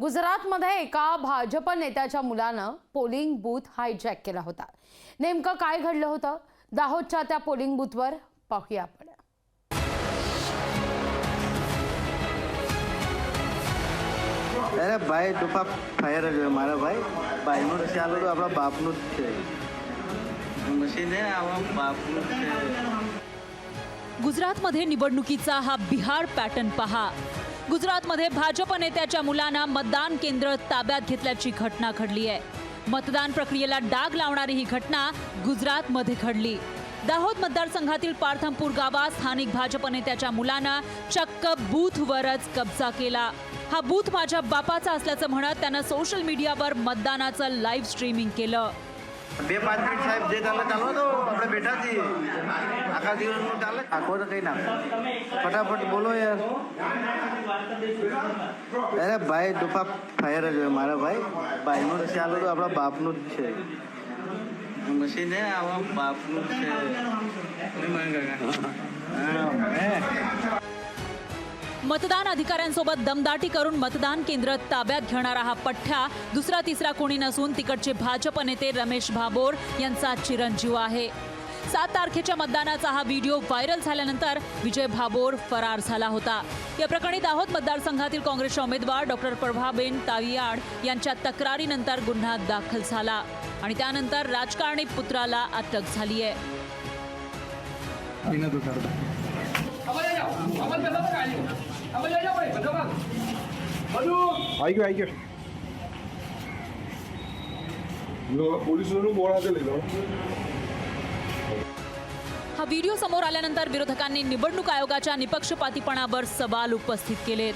गुजरातमध्ये एका भाजप नेत्याच्या मुलानं पोलिंग बूथ हायजॅक केला होता। नेमकं काय घडलं होतं दाहोदच्या त्या पोलिंग बूथवर पाहूया आपण। अरे भाई टोपा फायर जो मारा भाई भाईनो चालू आपला बापनो मशीन आहे आवा बापनो। गुजरातमध्ये निवडणुकीचा हा बिहार पॅटर्न पहा। गुजरातमध्ये भाजप नेत्याच्या मुलांना मतदान केंद्र ताब्यात घेतल्याची घटना घडली आहे। मतदान प्रक्रियेला डाग लावणारी ही घटना गुजरातमध्ये घडली। दाहोद मतदारसंघातील पार्थमपूर गावात स्थानिक भाजप नेत्याच्या मुलांना चक्क बूथवरच कब्जा केला। हा बूथ माझ्या बापाचा असल्याचं म्हणत त्यानं सोशल मीडियावर मतदानाचं लाईव्ह स्ट्रीमिंग केलं। 2-5 मिनिट साहेब जे झालं चालवा तो आपल्या बेटाची आका दिवस चाललं आखवत काही ना फटाफट बोलो यार। अरे भाई टोपा फायर जो मारा भाई भाईनो चालू आपला बापनो मशीन आहे आवा बापनो मतदान अधिकाऱ्यांसोबत दमदाटी करून मतदान केंद्र ताब्यात घेणारा हा पठ्ठा दुसरा तिसरा कोणी नसून तिकडचे भाजप नेते रमेश भाबोर यांचा चिरंजीव आहे। 7 तारखेच्या मतदानाचा हा व्हिडिओ व्हायरल झाल्यानंतर विजय भाबोर फरार झाला होता। या प्रकरणी दाहोद मतदारसंघातील काँग्रेसच्या उमेदवार डॉक्टर प्रभाबेन तावियाड यांच्या तक्रारीनंतर गुन्हा दाखल झाला आणि त्यानंतर राजकारणी पुत्राला अटक झाली आहे। हा व्हिडिओ समोर आल्यानंतर विरोधकांनी निवडणूक आयोगाच्या निपक्षपातीपणावर सवाल उपस्थित केलेत।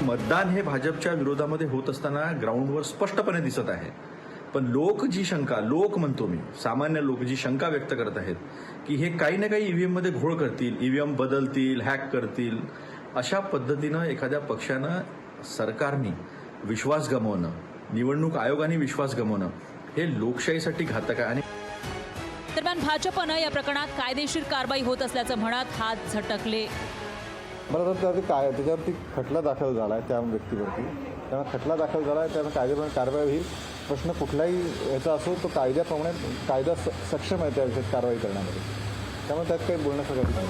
मतदान हे भाजपच्या विरोधामध्ये होत असताना ग्राउंडवर स्पष्टपणे दिसत आहे। पण लोक म्हणतो मी सामान्य लोक जी शंका व्यक्त करत आहेत की हे काही ना काही ईव्हीएम मध्ये घोळ करतील, ईव्हीएम बदलतील, हॅक करतील, अशा पद्धतीनं एखाद्या पक्षानं सरकारने विश्वास गमावणं, निवडणूक आयोगाने विश्वास गमावणं हे लोकशाहीसाठी घातक आहे। दरम्यान भाजपनं या प्रकरणात कायदेशीर कारवाई होत असल्याचं म्हणत हात झटकले। मला तर त्याच्यावरती खटला दाखल झाला आहे त्या व्यक्तीवरती, त्यामुळे खटला दाखल झाला आहे त्यामुळे कायदेप्रमाणे कारवाई होईल। प्रश्न कुठलाही याचा असो तो कायद्याप्रमाणे कायदा सक्षम आहे त्या विषयात कारवाई करण्यामध्ये, त्यामुळे त्यात काही बोलण्यासारखं नाही।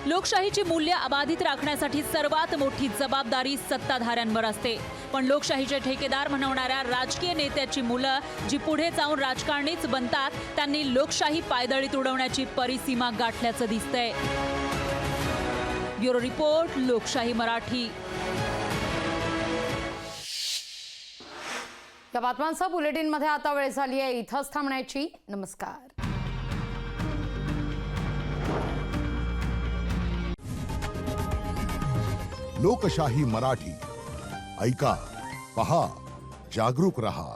लोकशाहीची मूल्य अबाधित राखण्यासाठी सर्वात मोठी जबाबदारी सत्ताधाऱ्यांवर असते, पण लोकशाहीचे ठेकेदार म्हणवणाऱ्या राजकीय नेत्याची मुलं जी पुढे जाऊन राजकारणीच बनतात त्यांनी लोकशाही पायदळीत उडवण्याची परिसीमा गाठल्याचं दिसतंय। ब्युरो रिपोर्ट, लोकशाही मराठी। या बातम्यांचा बुलेटिनमध्ये आता वेळ झाली आहे इथंच थांबण्याची। नमस्कार। लोकशाही मराठी ऐका, पहा, जागरूक रहा।